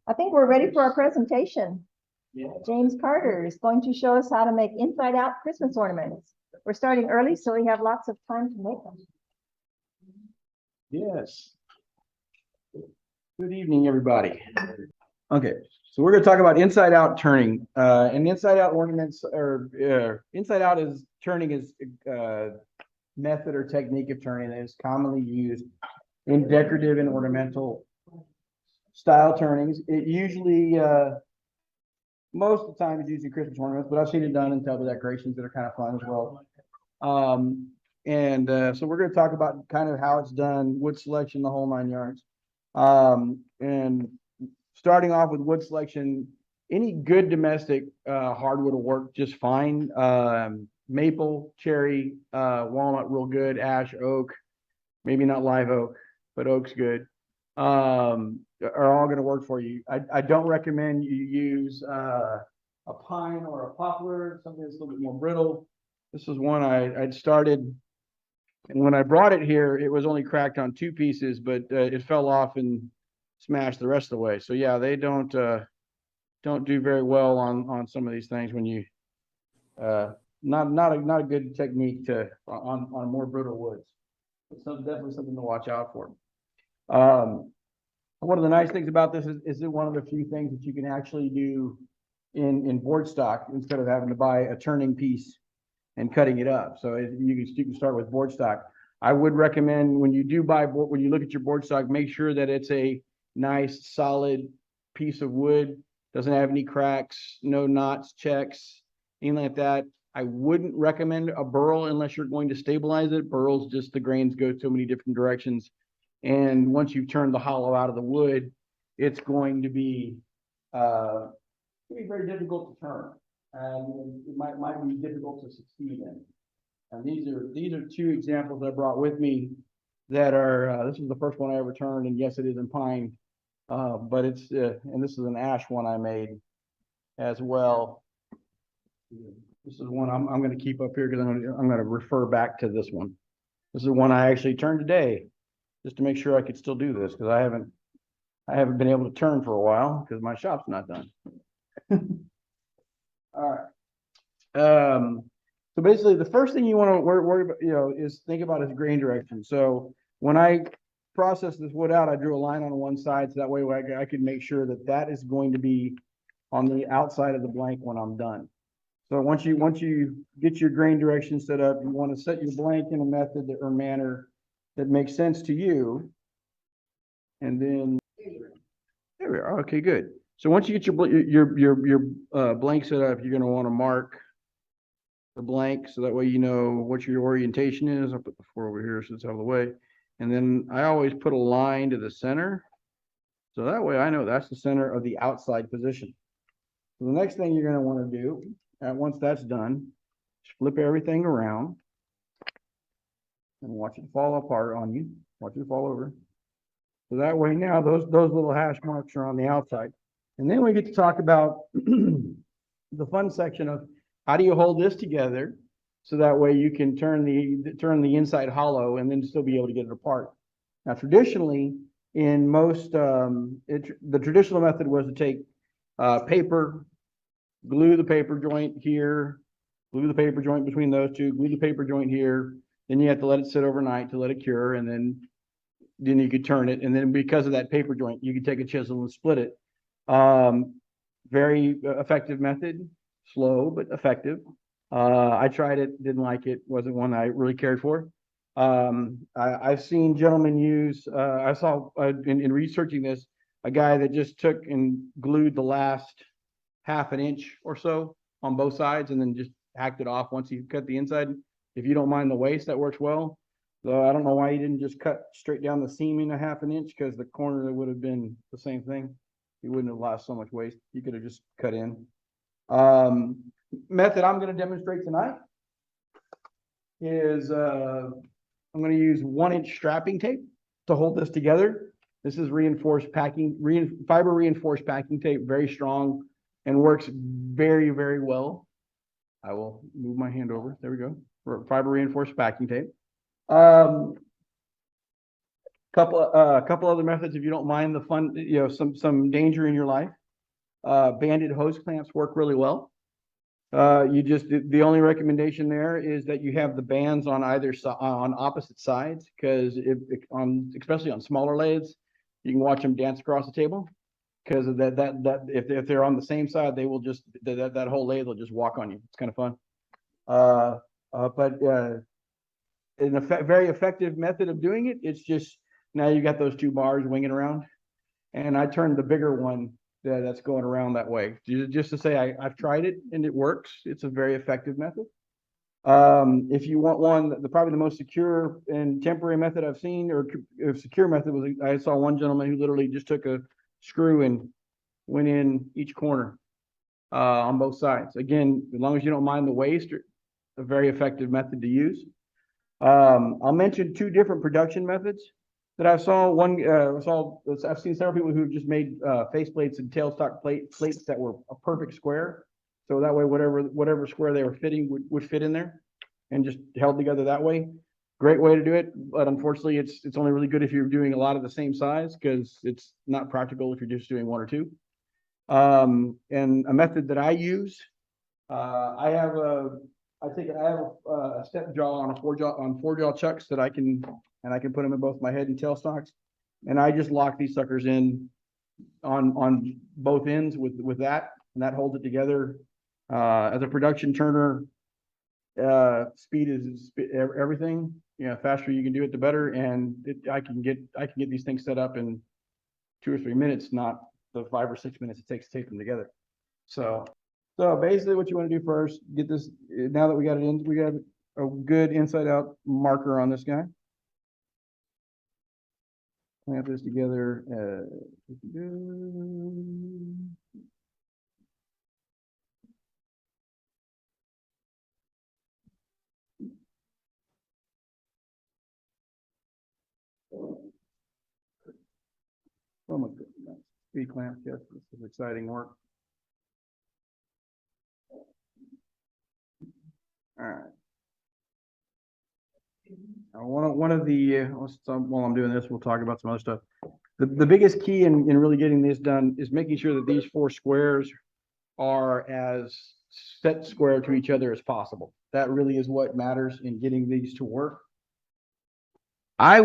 I think we're ready for our presentation. Yeah. James Carter is going to show us how to make inside-out Christmas ornaments. We're starting early, so we have lots of time to make them. Yes. Good evening, everybody. Okay, so we're going to talk about inside out turning. And inside out ornaments or inside out is turning is method or technique of turning that is commonly used in decorative and ornamental style turnings. It usually most of the time is used in Christmas ornaments, but I've seen it done in table decorations that are kind of fun as well. So we're going to talk about kind of how it's done, wood selection, the whole 9 yards. And starting off with wood selection, any good domestic hardwood will work just fine. Maple, cherry, walnut, real good. Ash, oak, maybe not live oak, but oak's good. Are all going to work for you. I don't recommend you use a pine or a poplar, something that's a little bit more brittle. This is one I'd started, and when I brought it here, it was only cracked on 2 pieces, but it fell off and smashed the rest of the way. So yeah, they don't do very well on some of these things when you not a good technique to on more brittle woods. It's definitely something to watch out for. One of the nice things about this is it one of the few things that you can actually do in board stock instead of having to buy a turning piece and cutting it up. So you can start with board stock. I would recommend when you do buy board, when you look at your board stock, make sure that it's a nice solid piece of wood, doesn't have any cracks, no knots, checks, anything like that. I wouldn't recommend a burl unless you're going to stabilize it. Burls, just the grains go so many different directions. And once you've turned the hollow out of the wood, it's going to be very difficult to turn. And it might be difficult to succeed in. And these are 2 examples I brought with me that are, this is the first one I ever turned, and yes, it is in pine, but it's, and this is an ash one I made as well. This is one I'm going to keep up here because I'm going to refer back to this one. This is one I actually turned today, just to make sure I could still do this, because I haven't been able to turn for a while because my shop's not done. All right. So basically, the first thing you want to worry about, is think about is grain direction. So when I process this wood out, I drew a line on one side, so that way I could make sure that that is going to be on the outside of the blank when I'm done. So once you get your grain direction set up, you want to set your blank in a method or manner that makes sense to you. And then there we are. Okay, good. So once you get your blank set up, you're going to want to mark the blank so that way you know what your orientation is. I'll put the 4 over here so it's out of the way. And then I always put a line to the center. So that way I know that's the center of the outside position. So the next thing you're going to want to do, once that's done, flip everything around and watch it fall apart on you. Watch it fall over. So that way now those little hash marks are on the outside. And then we get to talk about the fun section of how do you hold this together so that way you can turn the inside hollow and then still be able to get it apart. Now, traditionally, in most, the traditional method was to take paper, glue the paper joint here, glue the paper joint between those 2, glue the paper joint here. Then you have to let it sit overnight to let it cure, and then you could turn it. And then because of that paper joint, you could take a chisel and split it. Very effective method, slow but effective. I tried it, didn't like it, wasn't one I really cared for. I've seen gentlemen use, I saw in researching this, a guy that just took and glued the last ½ an inch or so on both sides and then just hacked it off once he cut the inside. If you don't mind the waste, that works well. So I don't know why he didn't just cut straight down the seam in ½ an inch, because the corner would have been the same thing. You wouldn't have lost so much waste. You could have just cut in. Method I'm going to demonstrate tonight is I'm going to use 1-inch strapping tape to hold this together. This is reinforced packing, fiber reinforced packing tape, very strong and works very, very well. I will move my hand over. There we go. Fiber reinforced packing tape. Couple other methods, if you don't mind the fun, some danger in your life. Banded hose clamps work really well. The only recommendation there is that you have the bands on either on opposite sides, because especially on smaller lathes, you can watch them dance across the table. Because of that if they're on the same side, they will just that whole lathe will just walk on you. It's kind of fun. But very effective method of doing it. It's just now you got those two bars winging around, and I turned the bigger one that's going around that way. Just to say I've tried it and it works. It's a very effective method. If you want one, probably the most secure and temporary method I've seen, or secure method, was I saw one gentleman who literally just took a screw and went in each corner on both sides. Again, as long as you don't mind the waste, a very effective method to use. I'll mention two different production methods that I saw. I've seen several people who just made face plates and tailstock plates that were a perfect square. So that way, whatever square they were fitting would fit in there, and just held together that way. Great way to do it, but unfortunately, it's only really good if you're doing a lot of the same size, because it's not practical if you're just doing one or two. And a method that I use, I have a step jaw on four jaw chucks that I can put them in both my head and tail stocks, and I just lock these suckers in on both ends with that, and that holds it together. As a production turner, speed is everything. Faster you can do it, the better. And I can get these things set up in 2 or 3 minutes, not the 5 or 6 minutes it takes to tape them together. So basically, what you want to do first, get this. Now that we got a good inside out marker on this guy. Clamp this together. Oh my goodness. Speed clamp, yes, this is exciting work. All right. One of the while I'm doing this, we'll talk about some other stuff. The biggest key in really getting this done is making sure that these 4 squares are as set square to each other as possible. That really is what matters in getting these to work. I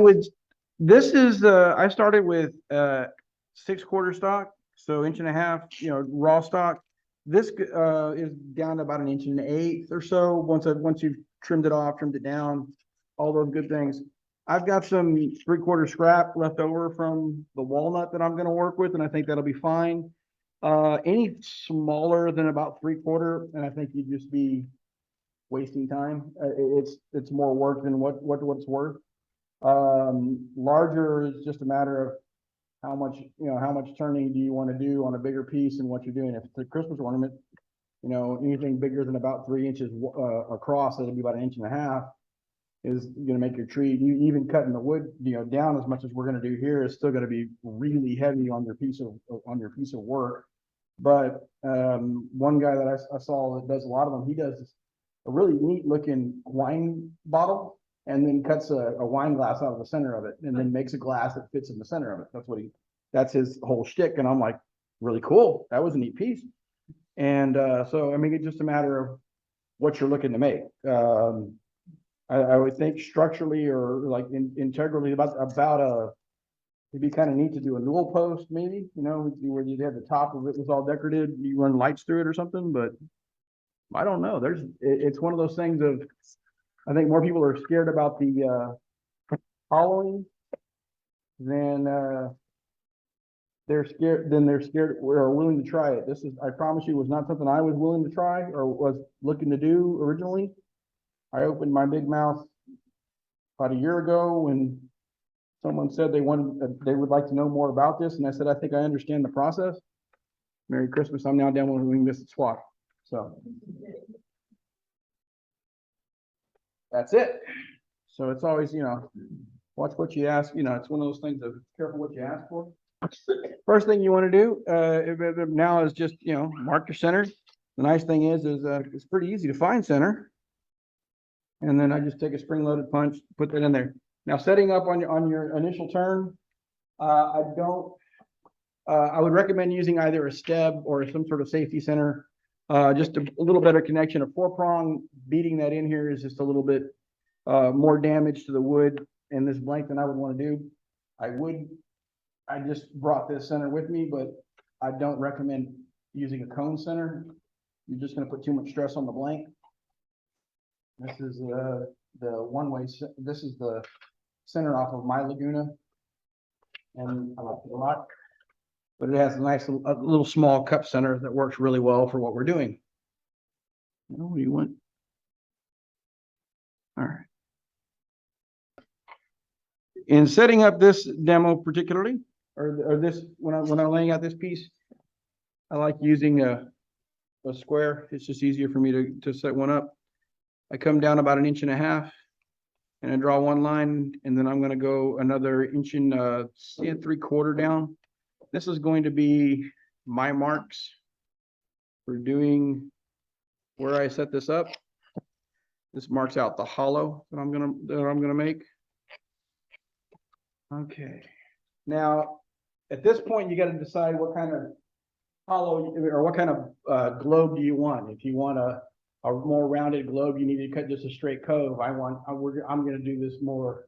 started with 6/4 stock, so 1.5 inch, raw stock. This is down to about 1.8 inches or so. Once you've trimmed it off, trimmed it down, all those good things. I've got some 3/4 scrap left over from the walnut that I'm going to work with, and I think that'll be fine. Any smaller than about 3/4, and I think you'd just be wasting time. It's more work than what it's worth. Larger is just a matter of how much turning do you want to do on a bigger piece and what you're doing. If it's a Christmas ornament, anything bigger than about 3 inches across, it'll be about 1.5 inches, is going to make your tree. Even cutting the wood, down as much as we're going to do here, is still going to be really heavy on your piece of work. But one guy that I saw that does a lot of them, he does a really neat looking wine bottle, and then cuts a wine glass out of the center of it, and then makes a glass that fits in the center of it. That's his whole shtick. And I'm like, really cool. That was a neat piece. And so, I mean, it's just a matter of what you're looking to make. I would think structurally, or like integrally, it'd be kind of neat to do a newel post, maybe, where you'd have the top of it was all decorated, you run lights through it or something. But I don't know. It's one of those things of, I think more people are scared about the hollowing than they're scared or are willing to try it. I promise you, was not something I was willing to try or was looking to do originally. I opened my big mouth about a year ago when someone said they would like to know more about this, and I said, I think I understand the process. Merry Christmas. I'm now doing this at SWAT. So that's it. So it's always, watch what you ask. It's one of those things of careful what you ask for. First thing you want to do now is just, mark your center. The nice thing is it's pretty easy to find center. And then I just take a spring-loaded punch, put that in there. Now, setting up on your initial turn, I would recommend using either a steb or some sort of safety center. Just a little better connection. A 4-prong beating that in here is just a little bit more damage to the wood in this blank than I would want to do. I just brought this center with me, but I don't recommend using a cone center. You're just going to put too much stress on the blank. This is the one-way. This is the center off of my Laguna, and I like it a lot. But it has a nice little small cup center that works really well for what we're doing. What do you want? All right. In setting up this demo particularly, or this when I'm laying out this piece, I like using a square. It's just easier for me to set one up. I come down about 1.5 inches and I draw one line, and then I'm going to go another 1.75 down. This is going to be my marks for doing where I set this up. This marks out the hollow that I'm gonna make. Okay. Now, at this point, you got to decide what kind of hollow or what kind of globe do you want. If you want a more rounded globe, you need to cut just a straight cove. I'm going to do this more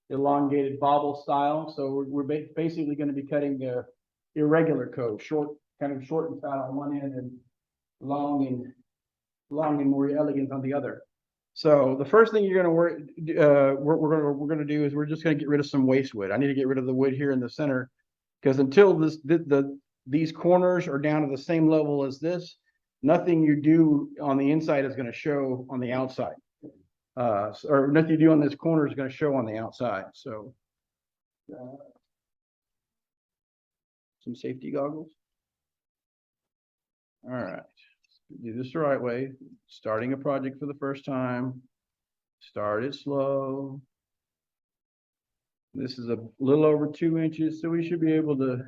elongated bobble style. So we're basically going to be cutting the irregular cove, kind of short and fat on one end, and long and more elegant on the other. So the first thing you're going to we're going to do is we're just going to get rid of some waste wood. I need to get rid of the wood here in the center, because until these corners are down to the same level as this, nothing you do on the inside is going to show on the outside. Or nothing you do on this corner is going to show on the outside. So some safety goggles. All right. Do this the right way. Starting a project for the first time. Start it slow. This is a little over 2 inches, so we should be able to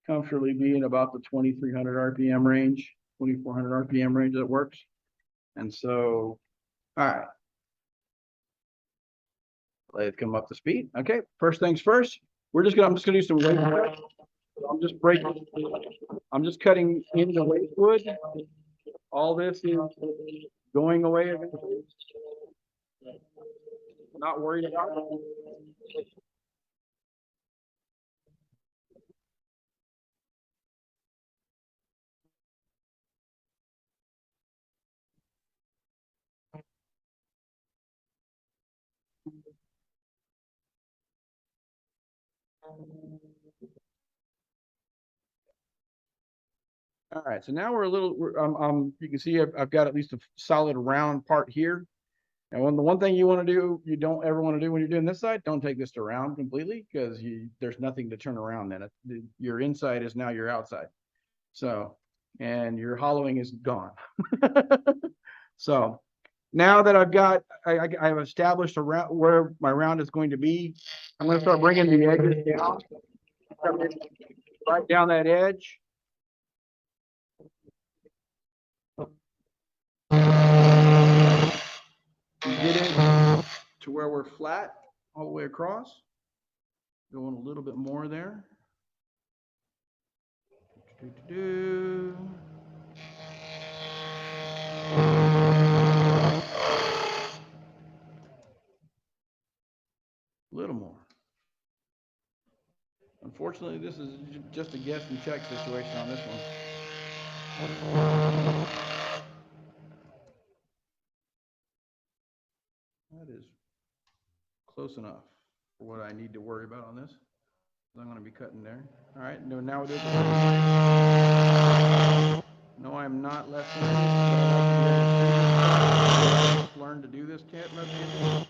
comfortably be in about the 2,300 RPM range, 2,400 RPM range that works. And so, all right. Let's come up to speed. Okay, first things first. I'm just gonna do some waste wood. I'm just cutting in the waste wood. All this is going away eventually. Not worried about it. All right, so now we're a little, you can see I've got at least a solid round part here. And the one thing you don't ever want to do when you're doing this side, don't take this around completely, because there's nothing to turn around then. Your inside is now your outside. So, and your hollowing is gone. So now that I've established where my round is going to be, I'm going to start bringing the edges down, right down that edge. Get it to where we're flat all the way across. Going a little bit more there. A little more. Unfortunately, this is just a guess and check situation on this one. That is close enough for what I need to worry about on this. I'm going to be cutting there. All right, now it is. No, I'm not left-handed. Learn to do this left-handed.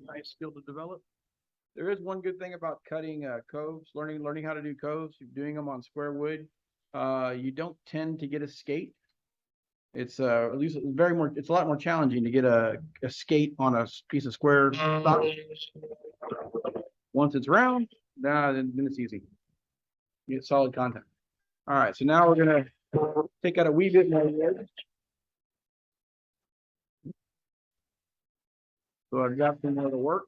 Nice skill to develop. There is one good thing about cutting coves, learning how to do coves, doing them on square wood. You don't tend to get a skate. It's at least it's a lot more challenging to get a skate on a piece of square stock. Once it's round, then it's easy. You get solid contact. All right, so now we're gonna take out a wee bit more wood. So I've got some more to work.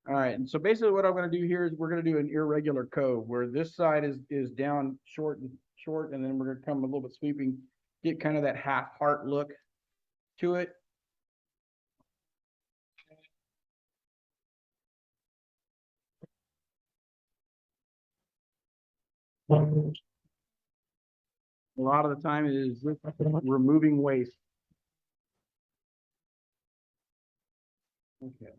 All right, and so basically what I'm gonna do here is we're gonna do an irregular cove where this side is down short, and then we're gonna come a little bit sweeping, get kind of that half heart look to it. A lot of the time it is just removing waste. Okay.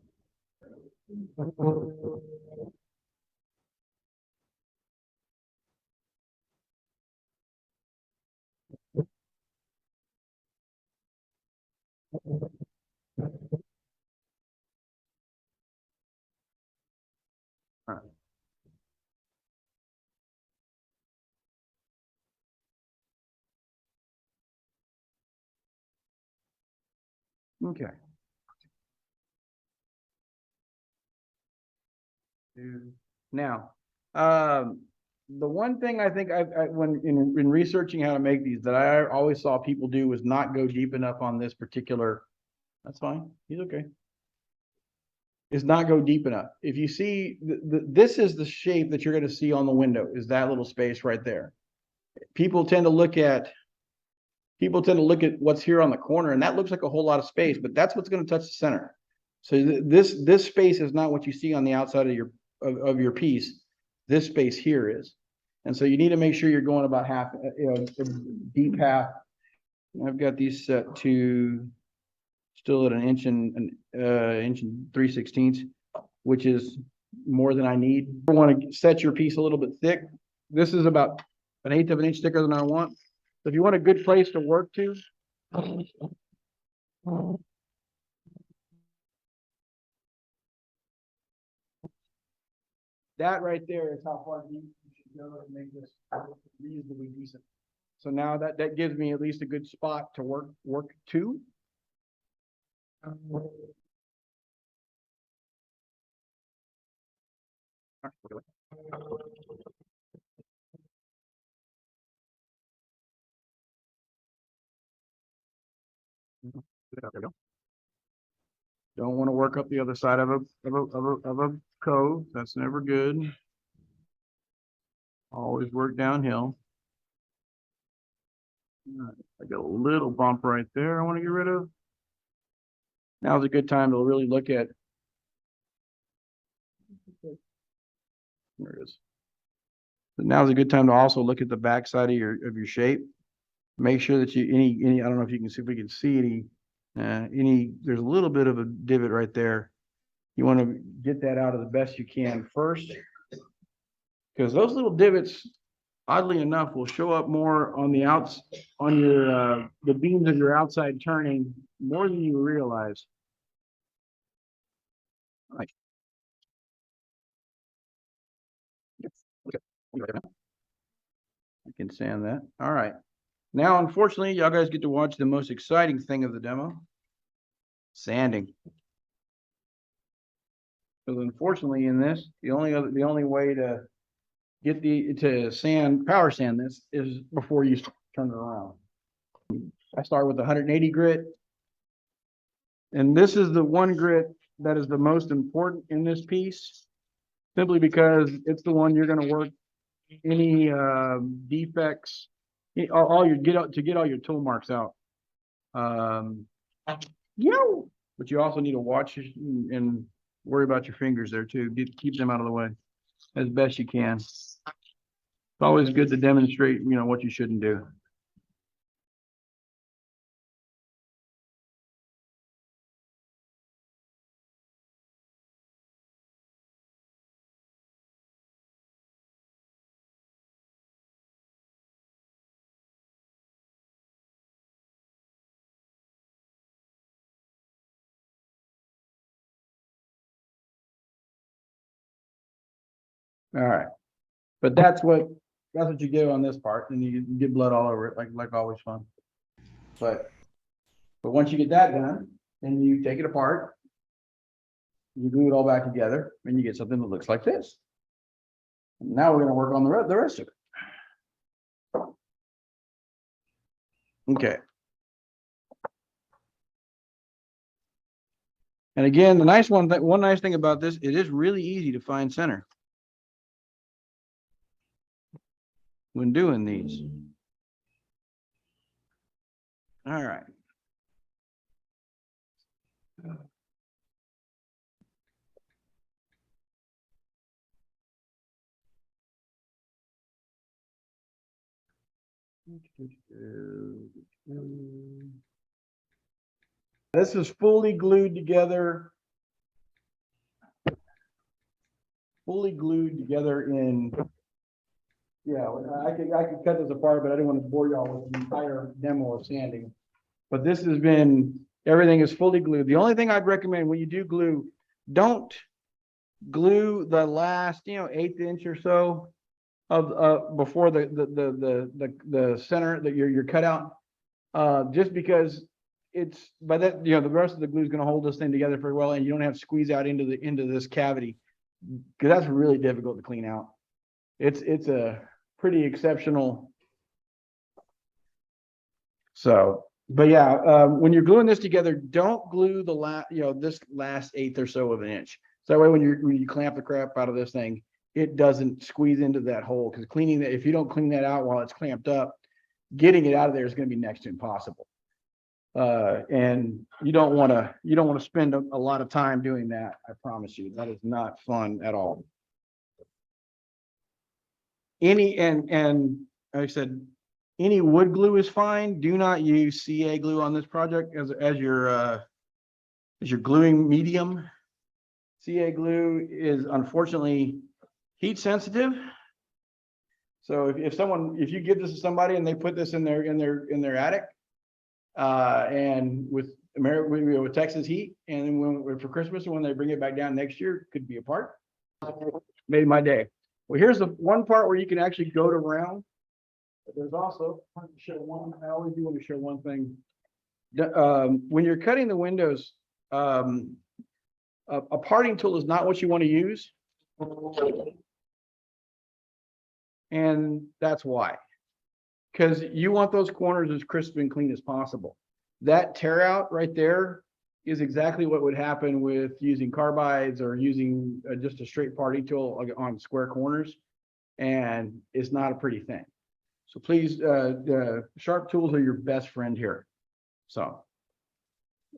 All right. Okay. Now, the one thing I think when in researching how to make these that I always saw people do was not go deep enough on this particular. That's fine. He's okay. Is not go deep enough. If you see this is the shape that you're going to see on the window is that little space right there. People tend to look at what's here on the corner, and that looks like a whole lot of space, but that's what's going to touch the center. So this space is not what you see on the outside of your piece. This space here is, and so you need to make sure you're going about half, a deep half. I've got these set to still at an inch and 3/16, which is more than I need. You want to set your piece a little bit thick. This is about 1/8 of an inch thicker than I want. So if you want a good place to work to, that right there is how far deep you should go to make this reasonably decent. So now that gives me at least a good spot to work to. There we go. Don't want to work up the other side of a cove. That's never good. Always work downhill. I got a little bump right there I want to get rid of. Now's a good time to really look at. There it is. But now's a good time to also look at the back side of your shape. Make sure that any I don't know if you can see if we can see any there's a little bit of a divot right there. You want to get that out of the best you can first, because those little divots, oddly enough, will show up more on the outs on your the beams of your outside turning more than you realize. All right. Okay. I can sand that. All right. Now, unfortunately, y'all guys get to watch the most exciting thing of the demo, sanding. Because unfortunately, in this, the only way to get power sand this is before you turn it around. I start with 180 grit, and this is the one grit that is the most important in this piece, simply because it's the one you're going to work any defects, all your get all your tool marks out. But you also need to watch and worry about your fingers there too. Keep them out of the way as best you can. It's always good to demonstrate, what you shouldn't do. All right. But that's what you get on this part, and you get blood all over it, like always fun. But once you get that done, then you take it apart, you glue it all back together, and you get something that looks like this. Now we're gonna work on the rest of it. Okay. And again, the one nice thing about this, it is really easy to find center when doing these. All right. This is fully glued together. In, yeah, I could cut this apart, but I didn't want to bore y'all with the entire demo of sanding. But this has been, everything is fully glued. The only thing I'd recommend when you do glue, don't glue the last, 1/8 inch or so of before the center that your cutout, just because it's by that, the rest of the glue is going to hold this thing together pretty well, and you don't have to squeeze out into this cavity, because that's really difficult to clean out. It's a pretty exceptional. So, but yeah, when you're gluing this together, don't glue the this last 1/8 or so of an inch. So that way, when you clamp the crap out of this thing, it doesn't squeeze into that hole. Because cleaning that, if you don't clean that out while it's clamped up, getting it out of there is going to be next to impossible. And you don't want to spend a lot of time doing that. I promise you, that is not fun at all. And like I said, any wood glue is fine. Do not use CA glue on this project as your gluing medium. CA glue is unfortunately heat sensitive. So if you give this to somebody and they put this in their attic, and with Texas heat, and then for Christmas, when they bring it back down next year, it could be a part. Made my day. Well, here's the one part where you can actually go to round. But there's also, I always do want to show one thing. When you're cutting the windows, a parting tool is not what you want to use. And that's why. Because you want those corners as crisp and clean as possible. That tear out right there is exactly what would happen with using carbides or using just a straight parting tool on square corners. And it's not a pretty thing. So please, sharp tools are your best friend here. So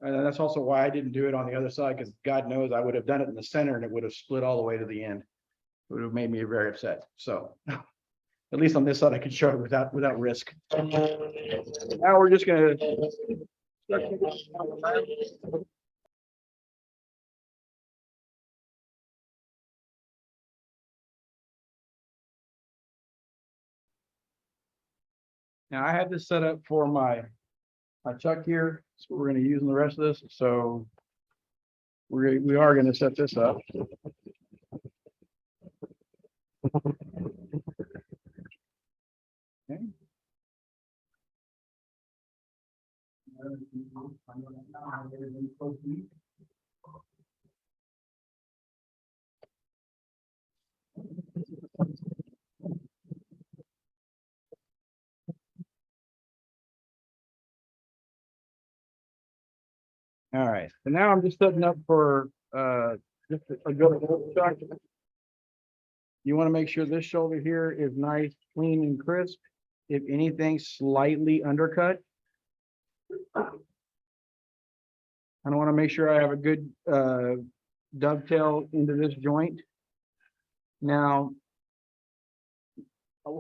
that's also why I didn't do it on the other side, because God knows I would have done it in the center and it would have split all the way to the end. It would have made me very upset. So at least on this side, I could show it without risk. Now we're just gonna. Now I had this set up for my chuck here, so we're going to use in the rest of this. So we are going to set this up. Okay. All right, so now I'm just setting up for just a good chuck. You want to make sure this shoulder here is nice, clean, and crisp. If anything, slightly undercut. I want to make sure I have a good dovetail into this joint. Now,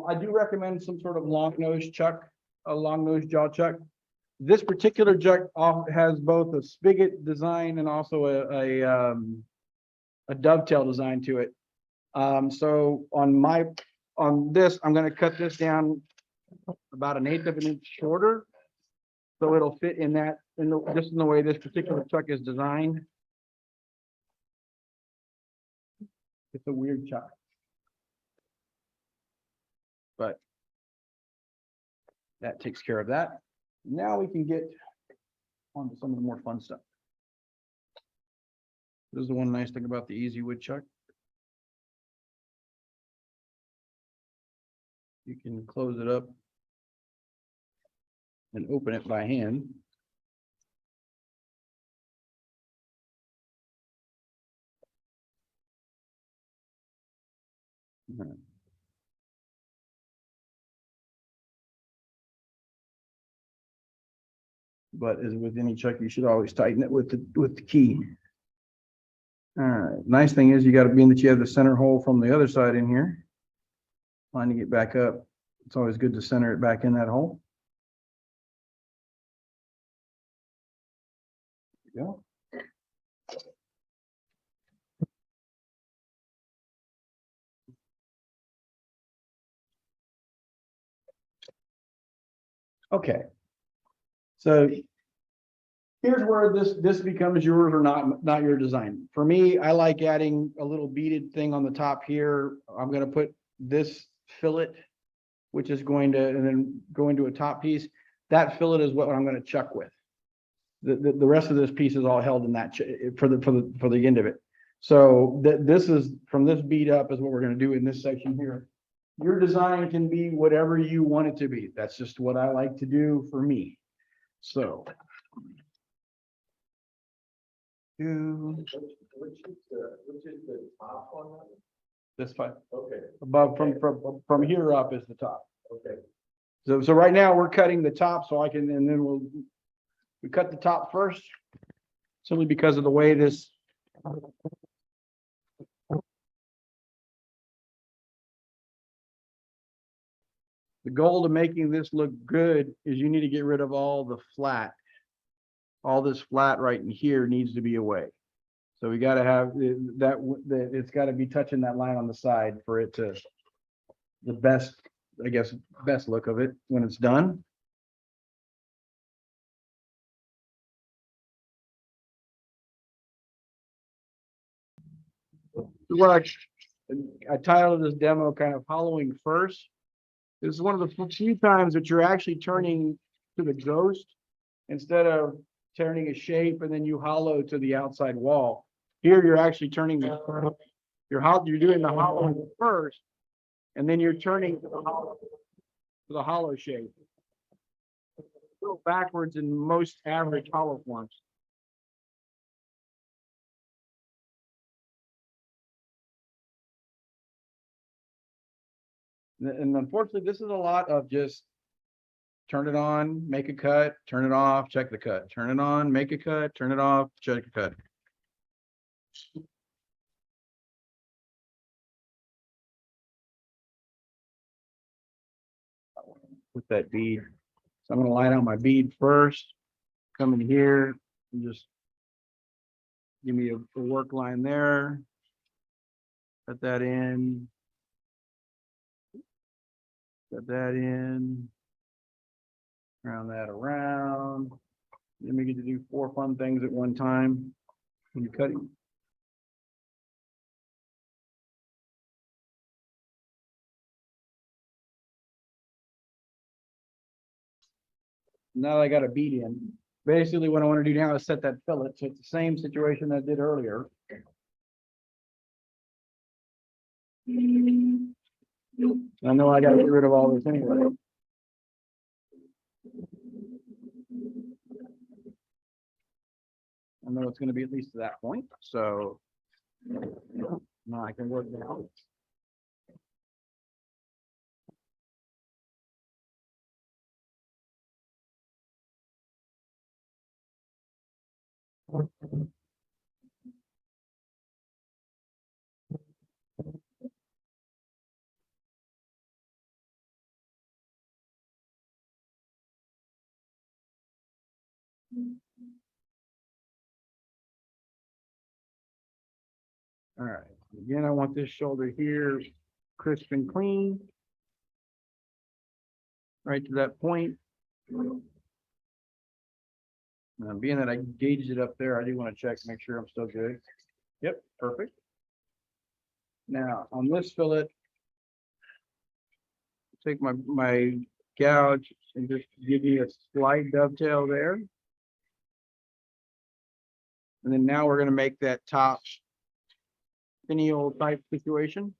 I do recommend some sort of long nose chuck, a long nose jaw chuck. This particular chuck has both a spigot design and also a dovetail design to it. So on this, I'm going to cut this down about 1/8 of an inch shorter, so it'll fit in that just in the way this particular chuck is designed. It's a weird chuck. but that takes care of that. Now we can get on to some of the more fun stuff. This is the one nice thing about the Easy Woodchuck. You can close it up and open it by hand. But as with any chuck, you should always tighten it with the key. All right, nice thing is you got to be in that you have the center hole from the other side in here. Lining it back up. It's always good to center it back in that hole. There you go. Okay. So here's where this becomes yours or not your design. For me, I like adding a little beaded thing on the top here. I'm going to put this fillet, which is going to, and then go into a top piece. That fillet is what I'm going to chuck with. The rest of this piece is all held in that for the end of it. So this is from this bead up is what we're going to do in this section here. Your design can be whatever you want it to be. That's just what I like to do for me. So. Which is the top one? This one. Okay, Above from here up is the top. okay. So right now we're cutting the top so I can, and then we cut the top first. Simply because of the way this. The goal to making this look good is you need to get rid of all the flat. All this flat right in here needs to be away. So we got to have that it's got to be touching that line on the side for it to the best, I guess, best look of it when it's done. What I titled this demo kind of hollowing first. This is one of the few times that you're actually turning to the ghost instead of turning a shape and then you hollow to the outside wall. Here you're actually turning you're doing the hollow first, and then you're turning to the hollow shape. Go backwards in most average hollow forms. And unfortunately, this is a lot of just turn it on, make a cut, turn it off, check the cut, turn it on, make a cut, turn it off, check the cut. With that bead. So I'm going to line out my bead first, come in here and just give me a work line there. Put that in. Put that in. Round that around. Then we get to do 4 fun things at one time when you're cutting. Now that I got a bead in, basically what I want to do now is set that fillet. So it's the same situation I did earlier. I know I got to get rid of all this anyway. I know it's going to be at least to that point. So now I can work down. All right. Again, I want this shoulder here crisp and clean. Right to that point. Now, being that I gauged it up there, I do want to check, make sure I'm still good. Yep, perfect. Now, on this fillet, take my gouge and just give me a slight dovetail there. And then now we're gonna make that top finial type situation.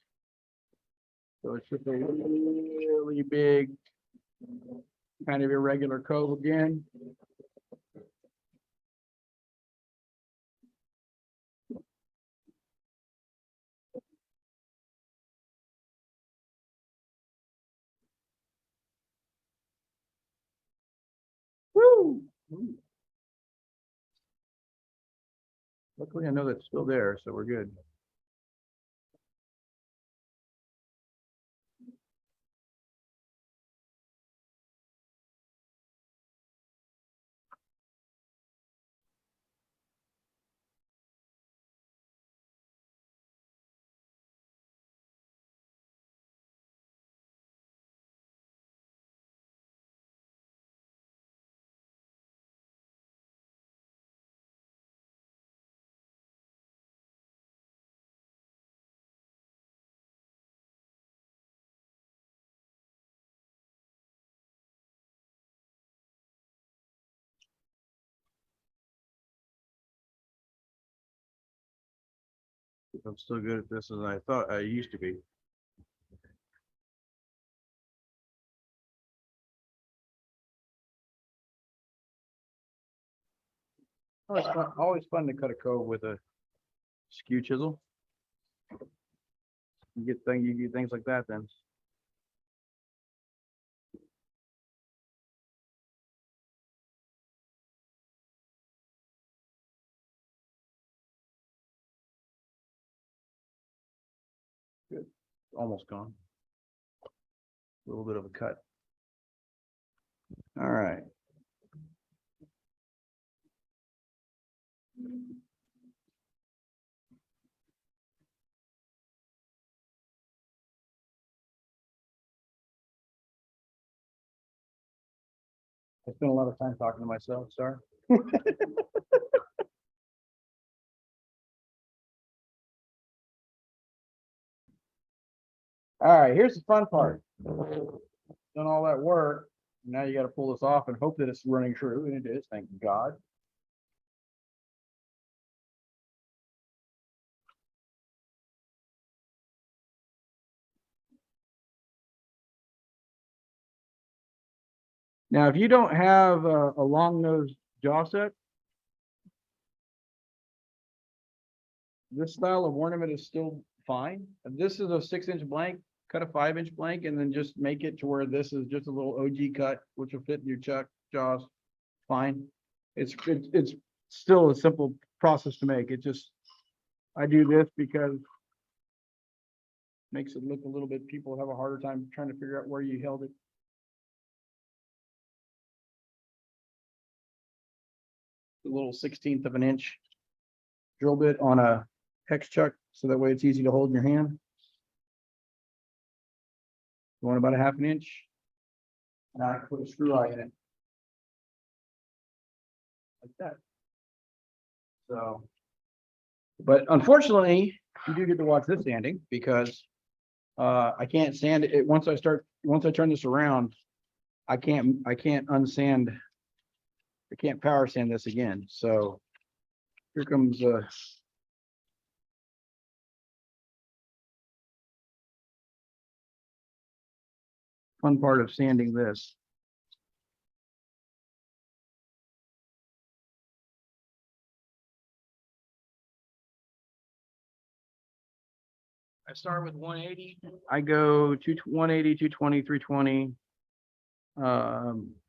So it's just a really big, kind of irregular cove again. Woo! Luckily, I know that's still there, so we're good. I'm still good at this as I thought I used to be. Always fun to cut a cove with a skew chisel. You get things like that then. Good. Almost gone. A little bit of a cut. All right. I spent a lot of time talking to myself, sorry. All right, here's the fun part. Done all that work. Now you got to pull this off and hope that it's running true, and it is, thank God. Now, if you don't have a long nose jaw set, this style of ornament is still fine. If this is a 6-inch blank, cut a 5-inch blank and then just make it to where this is just a little OG cut, which will fit in your jaws fine. It's still a simple process to make. It just, I do this because it makes it look a little bit, people have a harder time trying to figure out where you held it. A little 1/16 of an inch drill bit on a hex chuck, so that way it's easy to hold in your hand. You want about a 1/2 inch. Now I can put a screw eye in it. Like that. So, but unfortunately, you do get to watch this sanding because I can't sand it once I turn this around. I can't unsand. I can't power sand this again. So here comes fun part of sanding this. I start with 180. I go 180, 220, 320,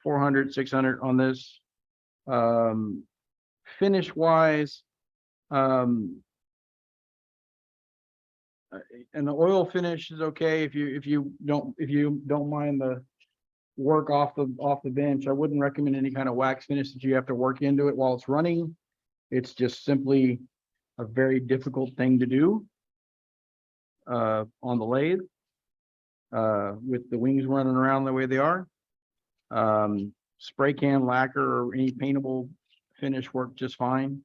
400, 600 on this. Finish wise, and the oil finish is okay if you don't mind the work off the bench. I wouldn't recommend any kind of wax finish that you have to work into it while it's running. It's just simply a very difficult thing to do on the lathe with the wings running around the way they are. Spray can lacquer or any paintable finish work just fine.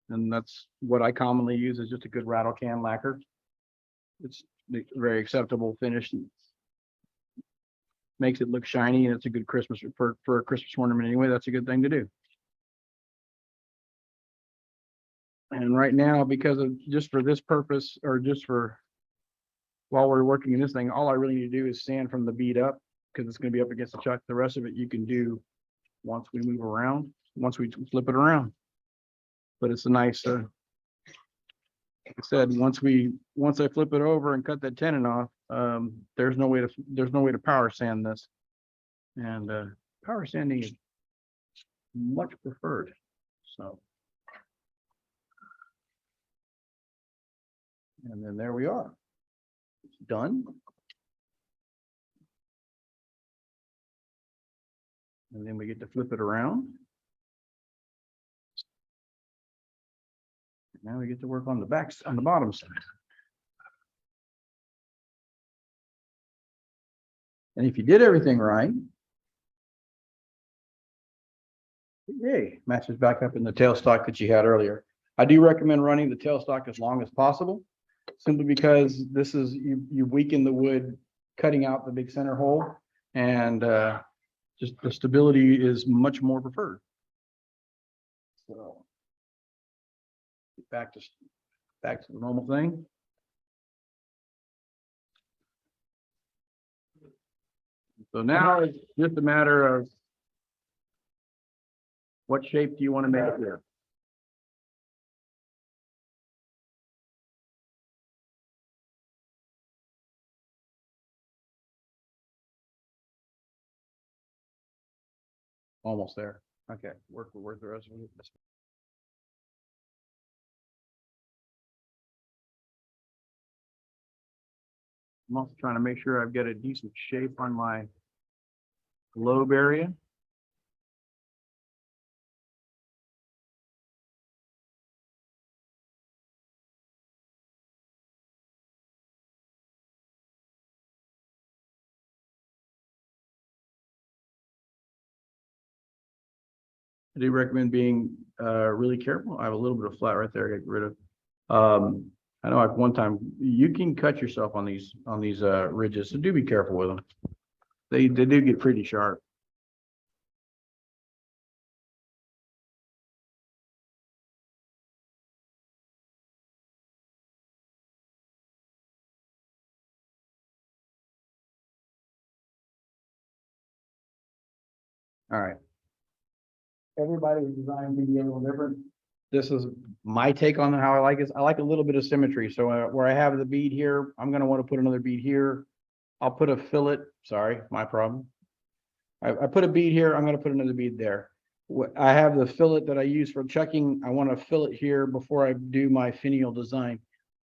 And that's what I commonly use, is just a good rattle can lacquer. It's very acceptable finish. Makes it look shiny, and it's a good Christmas for a Christmas ornament anyway. That's a good thing to do. And right now, because of just for this purpose, or just for while we're working in this thing, all I really need to do is sand from the bead up, because it's going to be up against the chuck. The rest of it you can do once we move around, once we flip it around. But it's a nice, like I said, once I flip it over and cut that tenon off, there's no way to power sand this. And power sanding is much preferred. So. And then there we are. It's done. And then we get to flip it around. Now we get to work on the backs, on the bottom side. And if you did everything right, yay, matches back up in the tailstock that you had earlier. I do recommend running the tailstock as long as possible, simply because this is, you weaken the wood, cutting out the big center hole, and just the stability is much more preferred. So back to the normal thing. So now it's just a matter of what shape do you want to make it here. Almost there. Okay, work the rest of it. I'm also trying to make sure I've got a decent shape on my lobe area. I do recommend being really careful. I have a little bit of flat right there I got rid of. I know like one time you can cut yourself on these ridges, so do be careful with them. They do get pretty sharp. All right. Everybody's design can be a little different. This is my take on how I like it. I like a little bit of symmetry. So where I have the bead here, I'm going to want to put another bead here. I'll put a fillet. Sorry, my problem. I put a bead here. I'm going to put another bead there. I have the fillet that I use for chucking. I want to fillet here before I do my finial design.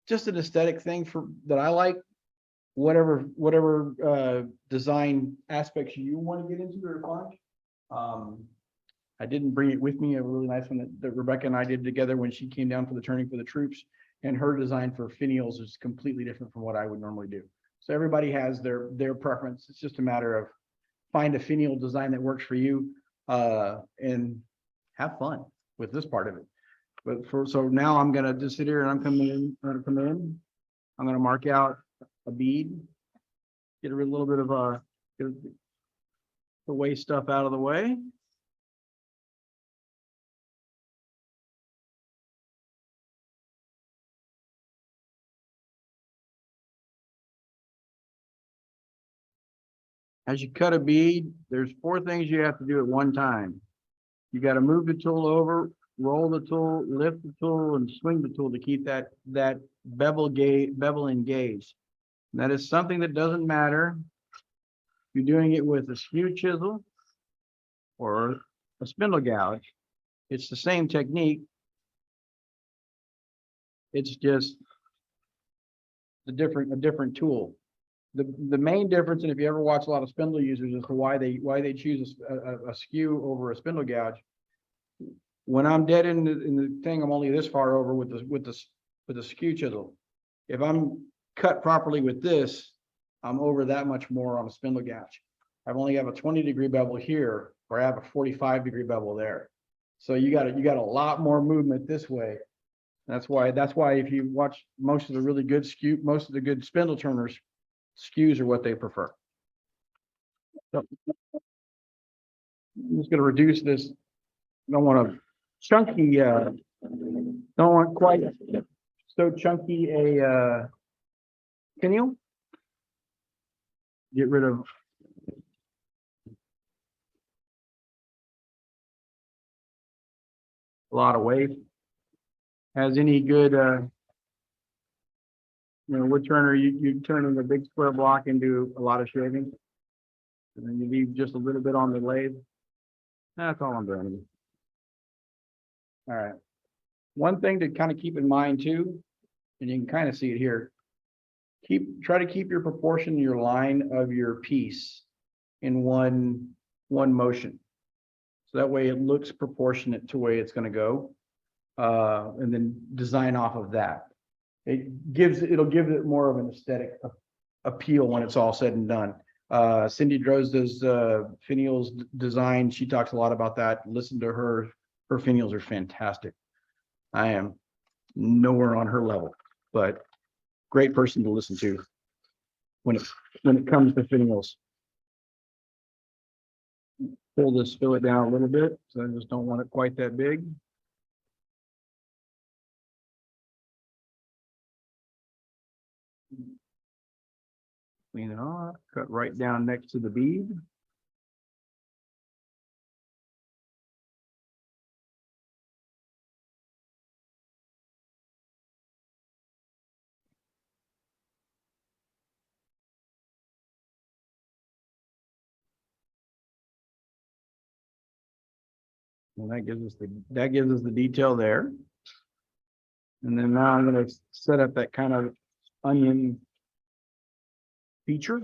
Just an aesthetic thing that I like. Whatever design aspects you want to get into are fine. I didn't bring it with me. A really nice one that Rebecca and I did together when she came down for the turning for the troops, and her design for finials is completely different from what I would normally do. So everybody has their preference. It's just a matter of find a finial design that works for you, and have fun with this part of it. But so now I'm gonna just sit here and I'm gonna mark out a bead, get a little bit of get the waste stuff out of the way. As you cut a bead, there's 4 things you have to do at one time. You got to move the tool over, roll the tool, lift the tool, and swing the tool to keep that bevel engaged. And that is something that doesn't matter if you're doing it with a skew chisel or a spindle gouge. It's the same technique. It's just a different tool. The main difference, and if you ever watch a lot of spindle users, as to why they choose a skew over a spindle gouge. When I'm dead in the thing, I'm only this far over with the skew chisel. If I'm cut properly with this, I'm over that much more on a spindle gouge. I've only have a 20-degree bevel here, or I have a 45-degree bevel there. So you got a lot more movement this way That's why if you watch most of the really good most of the good spindle turners, skews are what they prefer. So I'm just gonna reduce this. Don't want a chunky, don't want quite so chunky a pinion. Get rid of a lot of weight. Has any good wood turner, you turn a big square block into a lot of shaving. And then you leave just a little bit on the lathe. That's all I'm doing. All right. One thing to kind of keep in mind too, and you can kind of see it here. Try to keep your proportion, your line of your piece in one motion. So that way it looks proportionate to where it's going to go. And then design off of that. It'll give it more of an aesthetic appeal when it's all said and done. Cindy Drozda's finials design, she talks a lot about that. Listen to her finials are fantastic. I am nowhere on her level, but great person to listen to when it comes to finials. Fill it down a little bit, so I just don't want it quite that big. Clean it off, cut right down next to the bead. And that gives us the detail there. And then now I'm going to set up that kind of onion feature.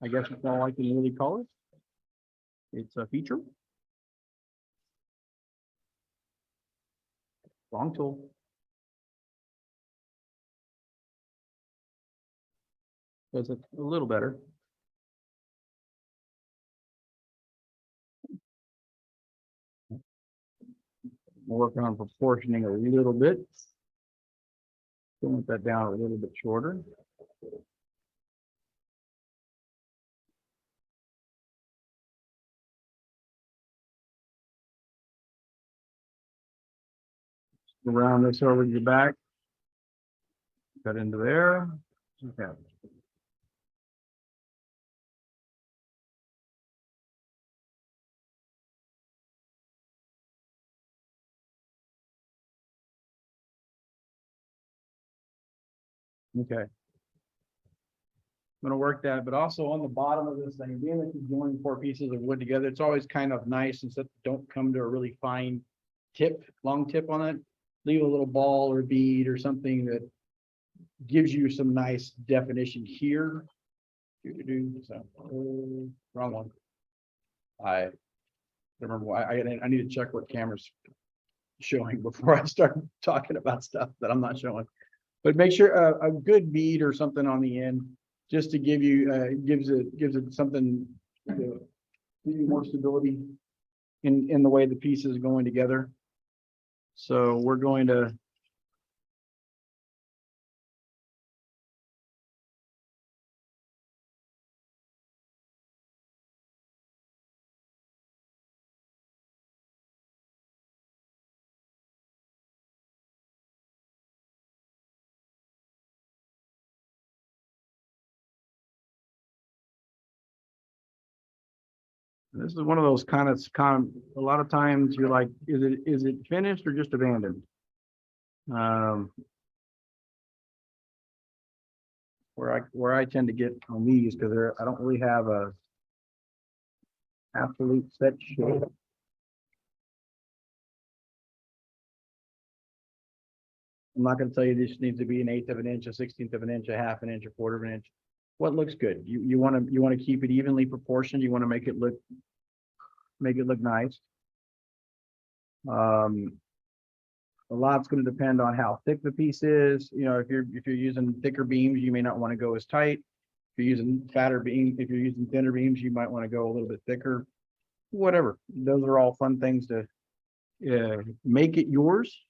I guess that's all I can really call it. It's a feature. Wrong tool. Does it a little better. We'll work on proportioning a little bit. Want that down a little bit shorter. Round this over your back. Cut into there. Okay. Okay. I'm going to work that, but also on the bottom of this thing, being that you're joining 4 pieces of wood together, it's always kind of nice instead don't come to a really fine long tip on it. Leave a little ball or bead or something that gives you some nice definition here. So, wrong one. I remember why I need to check what camera's showing before I start talking about stuff that I'm not showing. But make sure a good bead or something on the end, just to give you gives it something to give you more stability in the way the piece is going together. So we're going to this is one of those kind of a lot of times you're like, is it finished or just abandoned? Where I tend to get on these because I don't really have a absolute set shape. I'm not going to tell you this needs to be an 1/8 of an inch, a 1/16 of an inch, a 1/2 an inch, a 1/4 of an inch. What looks good? You want to keep it evenly proportioned. You want to make it look nice. A lot's going to depend on how thick the piece is. You know, if you're using thicker beams, you may not want to go as tight. If you're using fatter beams, if you're using thinner beams, you might want to go a little bit thicker. Whatever. Those are all fun things to make it yours.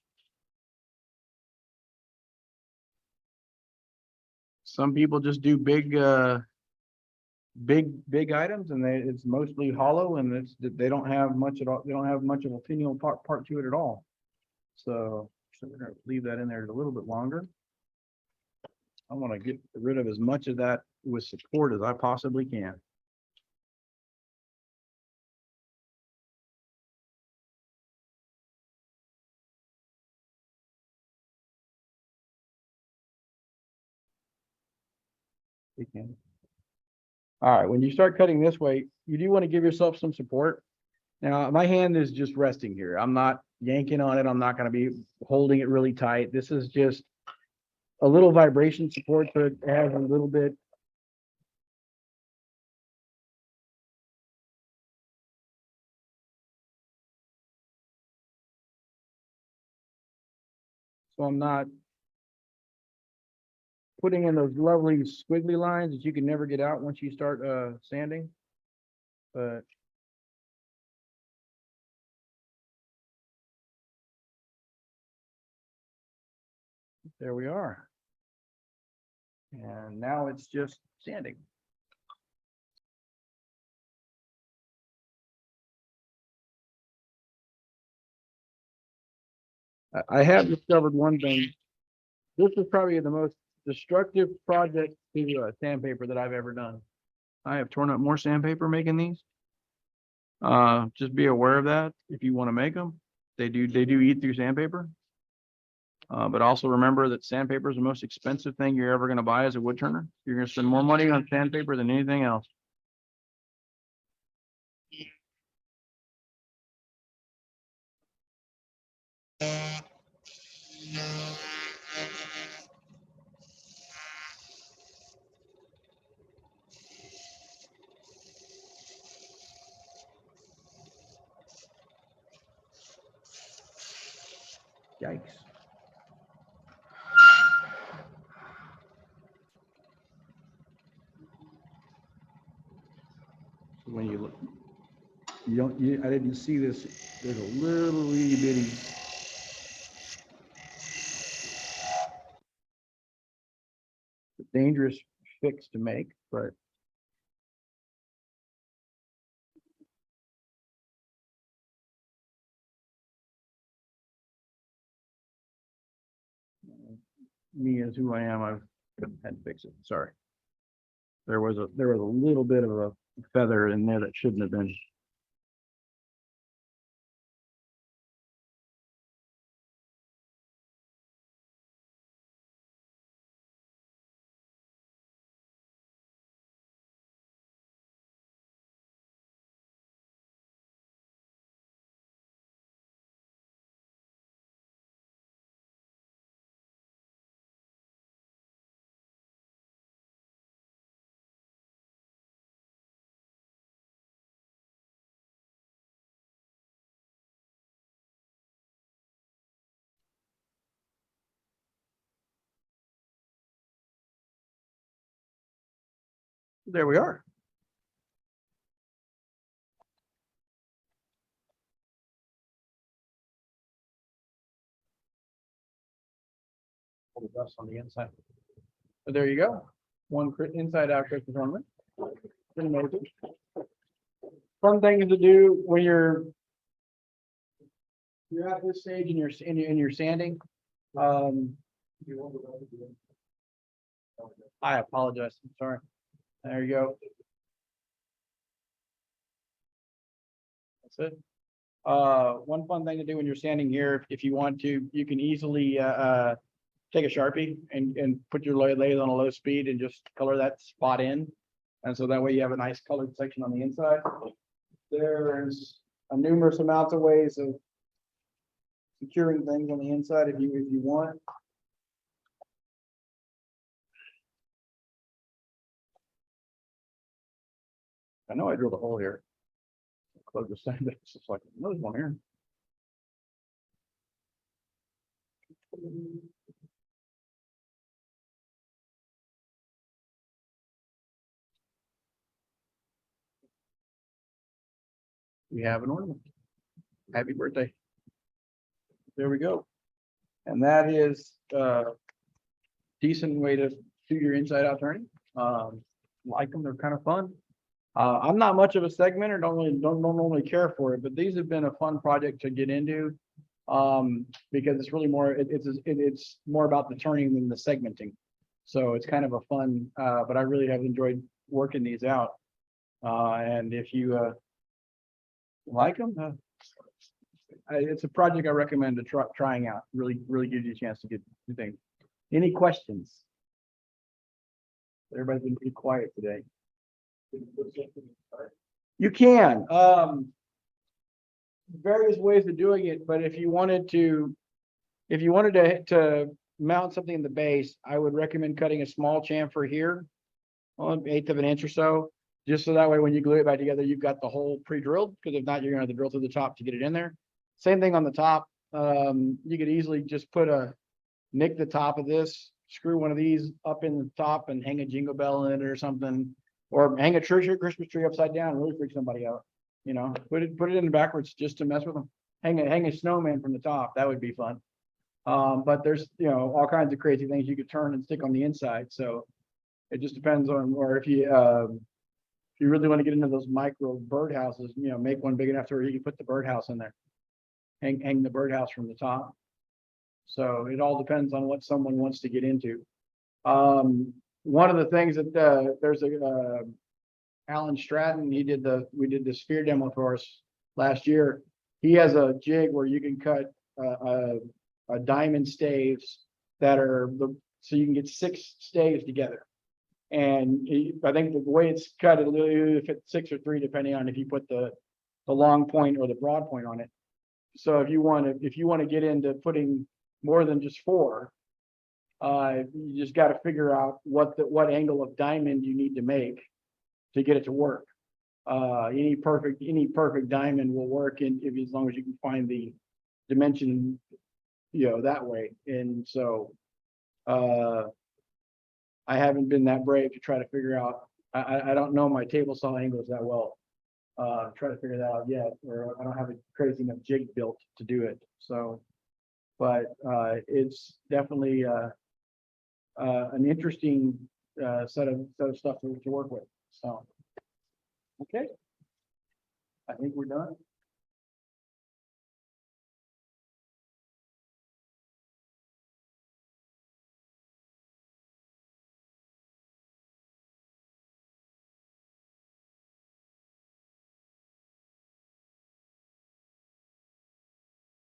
Some people just do big, big items and it's mostly hollow and they don't have much at all. They don't have much of a finial part to it at all. So we're gonna leave that in there a little bit longer. I want to get rid of as much of that with support as I possibly can. We can. All right, when you start cutting this way, you do want to give yourself some support. Now, my hand is just resting here. I'm not yanking on it. I'm not going to be holding it really tight. This is just a little vibration support, so it has a little bit. So I'm not putting in those lovely squiggly lines that you can never get out once you start sanding. But there we are. And now it's just sanding. I have discovered one thing. This is probably the most destructive project to sandpaper that I've ever done. I have torn up more sandpaper making these. Just be aware of that if you want to make them. They do eat through sandpaper. But also remember that sandpaper is the most expensive thing you're ever going to buy as a wood turner. You're going to spend more money on sandpaper than anything else. Yikes. So when you look, I didn't see this. There's a little itty bitty. Dangerous fix to make, but me as who I am, I've had to fix it. Sorry. There was a little bit of a feather in there that shouldn't have been. There we are. All the dust on the inside. So there you go. One inside out Christmas ornament. Pretty amazing. Fun thing to do when you're at this stage in your sanding. I apologize. I'm sorry. There you go. That's it. One fun thing to do when you're sanding here, if you want to, you can easily take a Sharpie and put your lathe on a low speed and just color that spot in. And so that way you have a nice colored section on the inside. There's a numerous amounts of ways of securing things on the inside if you want. I know I drilled a hole here. Close the sand. It's just like another one here. We have an ornament. Happy birthday. There we go. And that is a decent way to do your inside out turning. Like them, they're kind of fun. I'm not much of a segmenter, don't normally care for it, but these have been a fun project to get into. Because it's really more, it's more about the turning than the segmenting. So it's kind of a fun, but I really have enjoyed working these out. And if you, like them, it's a project I recommend to trying out. Really gives you a chance to get new things. Any questions? Everybody's been pretty quiet today. You can, various ways of doing it, but if you wanted to mount something in the base, I would recommend cutting a small chamfer here, on 1/8 of an inch or so, just so that way when you glue it back together, you've got the hole pre-drilled, because if not, you're gonna have to drill through the top to get it in there. Same thing on the top. You could easily just nick the top of this, screw one of these up in the top and hang a jingle bell in it or something, or hang a Christmas tree upside down and really freak somebody out. You know, put it in backwards just to mess with them. Hang a snowman from the top. That would be fun. But there's, all kinds of crazy things you could turn and stick on the inside. So it just depends on, or if you really want to get into those micro birdhouses, make one big enough to where you can put the birdhouse in there. Hang the birdhouse from the top. So it all depends on what someone wants to get into. One of the things that there's Alan Stratton, we did the sphere demo for us last year. He has a jig where you can cut a diamond staves that are so you can get 6 staves together. And I think the way it's cut, it'll either fit 6 or 3, depending on if you put the long point or the broad point on it. So if you want to get into putting more than just 4, you just got to figure out what angle of diamond you need to make to get it to work. Any perfect diamond will work as long as you can find the dimension, that way. And so I haven't been that brave to try to figure out. I don't know my table saw angles that well. Try to figure that out yet, or I don't have a crazy enough jig built to do it. So, but it's definitely an interesting set of stuff to work with. So, okay, I think we're done.